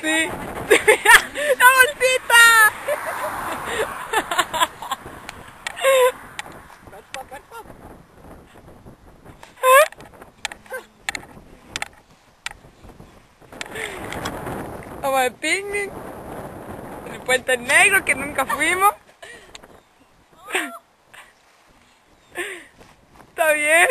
Sí. ¡Mira! ¡La bolsita! Vamos al picnic. En el Puente Negro, que nunca fuimos. ¿Está bien?